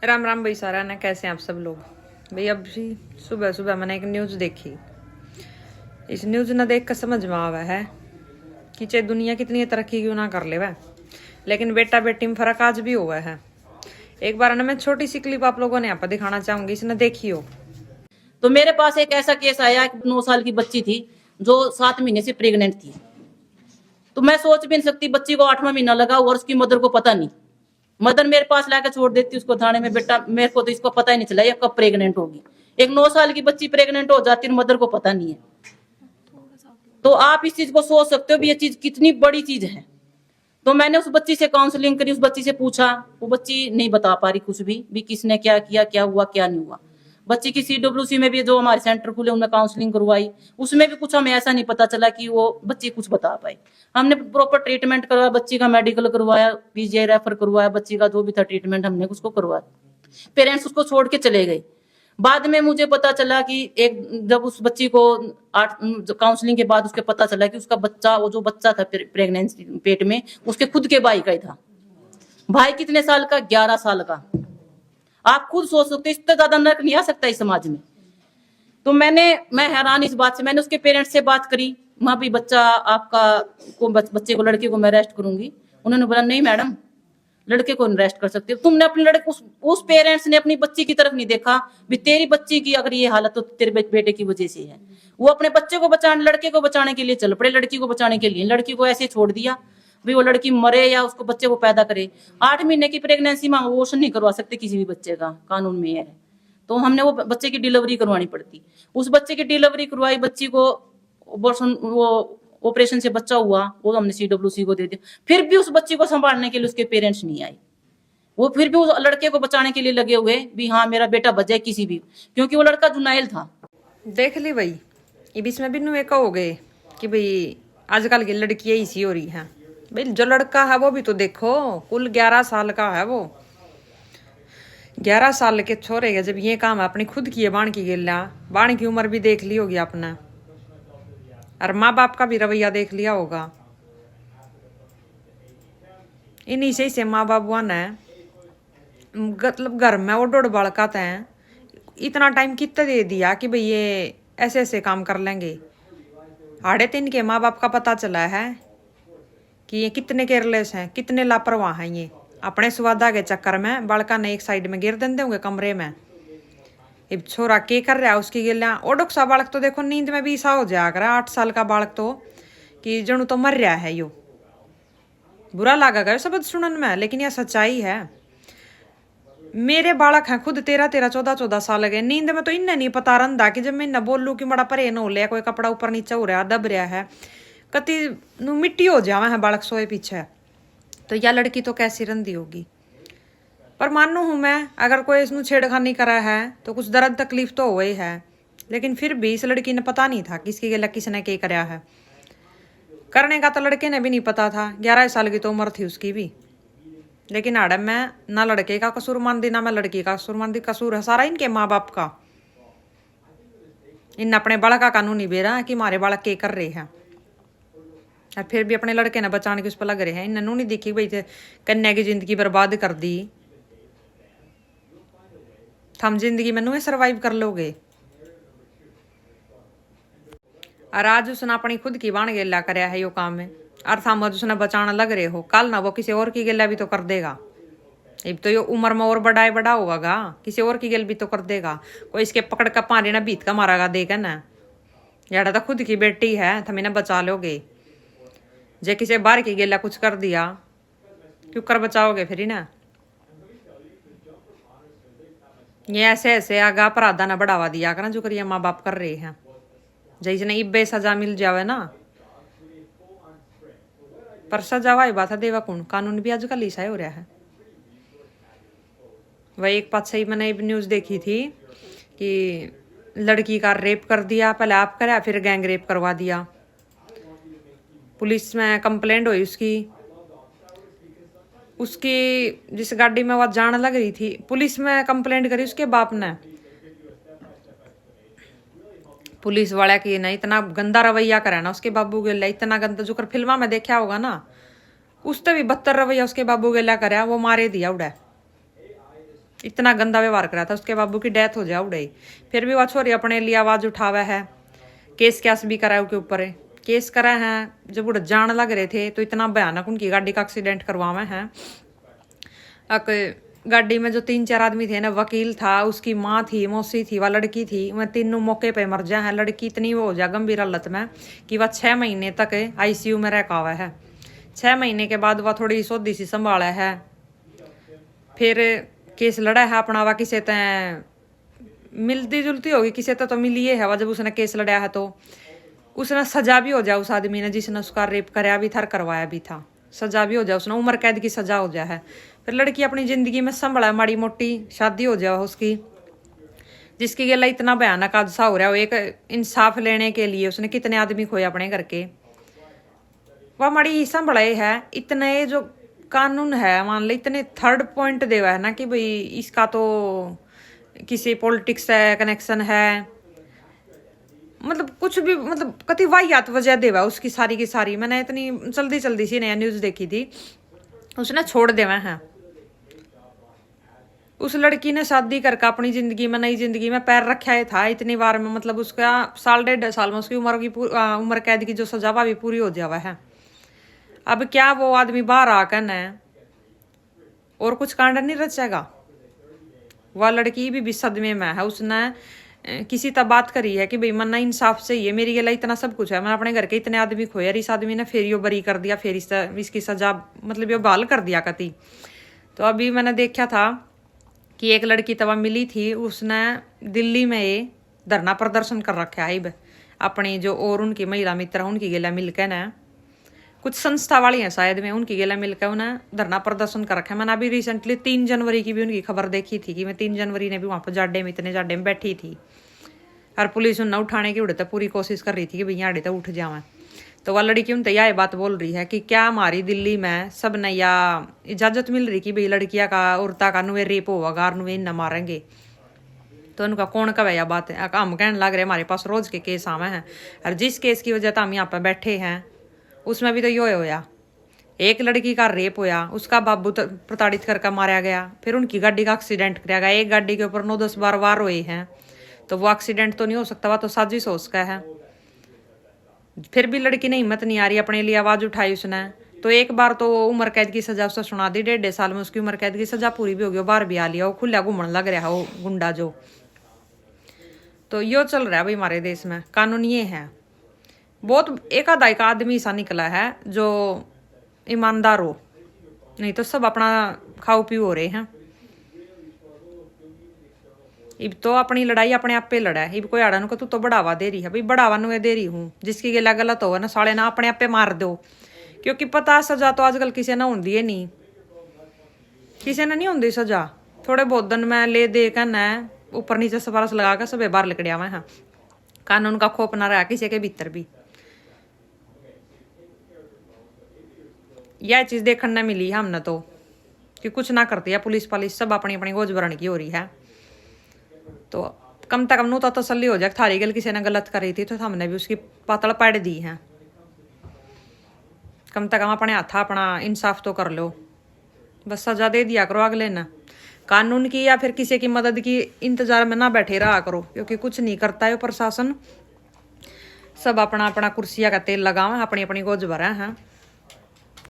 राम राम भाई सारा ना, कैसे हैं आप सब लोग। भाई अभी सुबह सुबह मैंने एक न्यूज़ देखी। इस न्यूज़ ना देख कर समझ में आवा है कि चाहे दुनिया कितनी तरक्की क्यों ना कर ले वह, लेकिन बेटा बेटी में फर्क आज भी हुआ है। एक बार ना मैं छोटी सी क्लिप आप लोगों ने यहाँ पर दिखाना चाहूंगी, इसने देखियो। तो मेरे पास एक ऐसा केस आया, 9 साल की बच्ची थी जो 7 महीने से प्रेग्नेंट थी। तो मैं सोच भी नहीं सकती, बच्ची को 8वां महीना लगा और उसकी मदर को पता नहीं। मदर मेरे पास लाकर छोड़ देती उसको थाने में, बेटा मेरे को तो इसको पता ही नहीं चला ये कब प्रेग्नेंट होगी। एक 9 साल की बच्ची प्रेग्नेंट हो जाती है, मदर को पता नहीं है। तो आप इस चीज को सोच सकते हो भी ये चीज कितनी बड़ी चीज है। तो मैंने उस बच्ची से काउंसलिंग करी, उस बच्ची से पूछा, वो बच्ची नहीं बता पा रही कुछ भी किसने क्या किया, क्या हुआ क्या नहीं हुआ। बच्ची की CWC में भी जो हमारे सेंटर खुले उनमें काउंसलिंग करवाई, उसमें भी कुछ हमें ऐसा नहीं पता चला कि वो बच्ची कुछ बता पाई। हमने प्रॉपर ट्रीटमेंट करवाया, बच्ची का मेडिकल करवाया, PGI रेफर करवाया, बच्ची का जो भी था ट्रीटमेंट हमने उसको करवाया। पेरेंट्स उसको छोड़ के चले गए। बाद में मुझे पता चला कि जब उस बच्ची को काउंसलिंग के बाद उसके पता चला कि उसका बच्चा, वो जो बच्चा था प्रेगनेंसी पेट में, उसके खुद के भाई का ही था। भाई कितने साल का? 11 साल का। आप खुद सोच सकते, इससे ज्यादा नर्क नहीं आ सकता इस समाज में। तो मैं हैरान इस बात से। मैंने उसके पेरेंट्स से बात करी, माँ भी बच्चा आपका बच्चे को, लड़के को मैं अरेस्ट करूंगी। उन्होंने बोला नहीं मैडम, लड़के को अरेस्ट कर सकते हो। तुमने अपने लड़के, उस पेरेंट्स ने अपनी बच्ची की तरफ नहीं देखा भी तेरी बच्ची की अगर ये हालत तो तेरे बेटे की वजह से है। वो अपने बच्चे को बचाने, लड़के को बचाने के लिए चल पड़े, लड़की को बचाने के लिए। लड़की को ऐसे छोड़ दिया भी वो लड़की मरे या उसको बच्चे को पैदा करे। 8 महीने की प्रेगनेंसी में अबॉर्शन नहीं करवा सकते किसी भी बच्चे का, कानून में है। तो हमने वो बच्चे की डिलीवरी करवानी पड़ती। उस बच्चे की डिलीवरी करवाई, बच्ची को अबॉर्शन, वो ऑपरेशन से बच्चा हुआ, वो हमने CWC को दे दिया। फिर भी उस बच्ची को संभालने के लिए उसके पेरेंट्स नहीं आए। वो फिर भी उस लड़के को बचाने के लिए लगे हुए भी हाँ मेरा बेटा बच जाए किसी भी, क्योंकि वो लड़का जुनाइल था। देख ली भाई, ये बीच में भी नुए का हो गए कि भाई आजकल की लड़कियां इसी हो रही हैं। भाई जो लड़का है वो भी तो देखो, कुल 11 साल का है वो। 11 साल के छोरे के जब ये काम अपनी खुद की है, बाण की गिल्ला, बाण की उम्र भी देख ली होगी आपने, और माँ बाप का भी रवैया देख लिया होगा। इन्हीं से माँ बाप ने मतलब घर में वो डोड़ बड़काते हैं, इतना टाइम कितना दे दिया कि भाई ये ऐसे ऐसे काम कर लेंगे। हाड़े तो इनके माँ बाप का पता चला है कि ये कितने केयरलेस हैं, कितने लापरवाह हैं। ये अपने स्वादा के चक्कर में बालका ने एक साइड में गिर देंगे होंगे कमरे में। अब छोरा के कर रहा है उसकी गिल्ला। ओडोक सा बालक तो देखो नींद में भी ईसा हो जाया करा, 8 साल का बालक तो कि जणु तो मर रहा है। यो बुरा लगा गया शब्द सुनन में, लेकिन यह सच्चाई है। मेरे बालक हैं खुद 13-13, 14-14 साल गए। नींद में तो इन्हें नहीं पता रंधा कि जब मैं न बोलूं कि बड़ा परे न हो लिया, कोई कपड़ा ऊपर नीचे हो रहा, दब रहा है, कति नु मिट्टी हो जावा है बालक सोए पीछे। तो यह लड़की तो कैसी रंधी होगी। पर मानू हूं मैं, अगर कोई इसमें छेड़खानी करा है तो कुछ दर्द तकलीफ तो हुई है, लेकिन फिर भी इस लड़की ने पता नहीं था किसकी गला किसने क्या कराया है। करने का तो लड़के ने भी नहीं पता था, 11 साल की तो उम्र थी उसकी भी। लेकिन आड़े में ना लड़के का कसूर मान दी, ना मैं लड़की का कसूर मान दी। कसूर है सारा इनके माँ बाप का। इन अपने बालक का कानून नहीं बेरा कि हमारे बालक के कर रहे हैं, और फिर भी अपने लड़के ने बचाने की उस पर लग रहे हैं। इन्होंने नहीं देखी भाई कन्या की जिंदगी बर्बाद कर दी। थम जिंदगी में नुए सरवाइव कर लोगे। और आज उसने अपनी खुद की बाण गेला कराया है यो काम में, और थम उसने बचाना लग रहे हो। कल ना वो किसी और की गेला भी तो कर देगा। अब तो यो उम्र में और बड़ा होगा, किसी और की गेल भी तो कर देगा। कोई इसके पकड़ का पानी ना बीत का मारागा देगा ना। याड़ा तो खुद की बेटी है, थम इन्हें बचा लोगे। जे किसी बाहर की गेला कुछ कर दिया, क्यों कर बचाओगे फिर ना। ये ऐसे ऐसे आगा अपराधा ना बढ़ावा दिया करना जो करिए माँ बाप कर रहे हैं। जैसे इब्बे सजा मिल जावे ना, पर सजा वाई बात है देवा कौन। कानून भी आजकल ऐसा हो रहा है। वही एक पास ही मैंने न्यूज देखी थी कि लड़की का रेप कर दिया, पहले आप कराया फिर गैंग रेप करवा दिया। पुलिस में कंप्लेंट हुई उसकी जिस गाड़ी में वह जान लग रही थी, पुलिस में कंप्लेंट करी उसके बाप ने। पुलिस वाला की ना इतना गंदा रवैया करे ना उसके बाबू के लिए, इतना गंदा जो कर फिल्मा में देखा होगा ना, उससे भी 72 रवैया उसके बाबू के लिए करे। वो मारे दिया उड़ा। इतना गंदा व्यवहार करा था। उसके बाबू की डेथ हो जाए उड़े, फिर भी वह छोरी अपने लिए आवाज उठावा है। केस कैस भी करा उसके ऊपर केस करा है। जब उड़ जान लग रहे थे तो इतना भयानक उनकी गाड़ी का एक्सीडेंट करवावे हैं। गाड़ी में जो 3-4 आदमी थे ना, वकील था, उसकी माँ थी, मौसी थी, वह लड़की थी, वह तीनों मौके पे मर जाए हैं। लड़की इतनी वो हो जाए गंभीर हालत में कि वह 6 महीने तक ICU में रखा हुआ है। 6 महीने के बाद वह थोड़ी सोधी सी संभाला है। फिर केस लड़ा है अपना, वह किसी तय मिलती जुलती होगी, किसी तो मिली है वह। जब उसने केस लड़ा है तो उसने सजा भी हो जाए उस आदमी ने जिसने उसका रेप कराया भी था, करवाया भी था, सजा भी हो जाए, उसने उम्र कैद की सजा हो जाए है। फिर लड़की अपनी जिंदगी में संभला, माड़ी मोटी शादी हो जाए उसकी, जिसकी गला इतना भयानक हादसा हो रहा है। वो एक इंसाफ लेने के लिए उसने कितने आदमी खोए अपने घर के, वह माड़ी संभले है। इतने जो कानून है मान लो, इतने थर्ड पॉइंट देवा है ना कि भाई इसका तो किसी पॉलिटिक्स से कनेक्शन है, मतलब कुछ भी, मतलब कति वाहियात वजह देवा उसकी सारी की सारी। मैंने इतनी जल्दी जल्दी सी नया न्यूज देखी थी, उसने छोड़ देवा है। उस लड़की ने शादी करके अपनी जिंदगी में, नई जिंदगी में पैर रखा ही था इतनी बार में, मतलब उसका 1.5 साल में उसकी उम्र कैद की जो सजा भी पूरी हो जावा है। अब क्या वो आदमी बाहर आकर न और कुछ कांड नहीं रचेगा? वह लड़की भी सदमे में है। उसने किसी तब बात करी है कि भाई मन इंसाफ चाहिए, मेरी गला इतना सब कुछ है, मैंने अपने घर के इतने आदमी खोए, इस आदमी ने फिर यो बरी कर दिया, फिर इसकी सजा मतलब ये बहाल कर दिया कति। तो अभी मैंने देखा था कि एक लड़की तब मिली थी, उसने दिल्ली में ये धरना प्रदर्शन कर रखा है अपनी जो और उनकी महिला मित्र उनकी गला मिलकर न, कुछ संस्था वाली हैं शायद में, उनकी गला मिलकर उन्हें धरना प्रदर्शन कर रखा है। मैंने अभी रिसेंटली 3 जनवरी की भी उनकी खबर देखी थी कि मैं 3 जनवरी ने भी वहां पर जाडे में, इतने जाडे में बैठी थी और पुलिस उन्हें उठाने की उड़ते पूरी कोशिश कर रही थी कि भैया आड़े तो उठ जावे। तो वह लड़की उनसे यह बात बोल रही है कि क्या हमारी दिल्ली में सब ने या इजाजत मिल रही कि भाई लड़कियां का औरता का नुए रेप होगा, नुए न मारेंगे। तो उनका कौन कब यह बात है? हम कहने लग रहे हमारे पास रोज के केस आवे हैं, और जिस केस की वजह से हम यहाँ पर बैठे हैं उसमें भी तो यो होया, एक लड़की का रेप होया, उसका बाबू प्रताड़ित करके मारा गया, फिर उनकी गाड़ी का एक्सीडेंट कराया गया, एक गाड़ी के ऊपर 9-10 वार हुए हैं। तो वो एक्सीडेंट तो नहीं हो सकता, वह तो साजिश हो उसका है। फिर भी लड़की ने हिम्मत नहीं आ रही, अपने लिए आवाज उठाई उसने। तो एक बार तो उम्र कैद की सजा उसने सुना दी, 1.5 साल में उसकी उम्र कैद की सजा पूरी भी हो गई, बाहर भी आ लिया, वो खुला घूमने लग रहा है वो गुंडा जो। तो यो चल रहा है भाई हमारे देश में, कानून ये है। बहुत एक आदमी ऐसा निकला है जो ईमानदार हो, नहीं तो सब अपना खाओ पी हो रहे हैं। इब तो अपनी लड़ाई अपने आप पे लड़ा है। इब कोई आड़ा को तू तो बढ़ावा दे रही है, भाई बढ़ावा नुए दे रही हूँ, जिसकी गला गलत हो ना साले ना अपने आप पे मार दो, क्योंकि पता सजा तो आजकल किसी ने होती है नहीं, किसी ने नहीं होती सजा। थोड़े बहुत दिन में ले दे कर न ऊपर नीचे सिफारिश लगा कर सब बाहर लिकड़िया हुए हैं, कानून का खोप ना रहा किसी के भीतर भी। यह चीज देखने न मिली हमने तो कि कुछ ना करती है पुलिस पालिस, सब अपनी अपनी गोज भरण की हो रही है। तो कम से कम नू तो तसल्ली हो जाए, थारी गल किसी ने गलत करी थी तो हमने भी उसकी पातल पाड़ दी है, कम से कम अपने हाथ अपना इंसाफ तो कर लो, बस सजा दे दिया करो अगले न। कानून की या फिर किसी की मदद की इंतजार में ना बैठे रहा करो, क्योंकि कुछ नहीं करता है प्रशासन, सब अपना अपना कुर्सियां का तेल लगावे, अपनी अपनी गोज भरा है।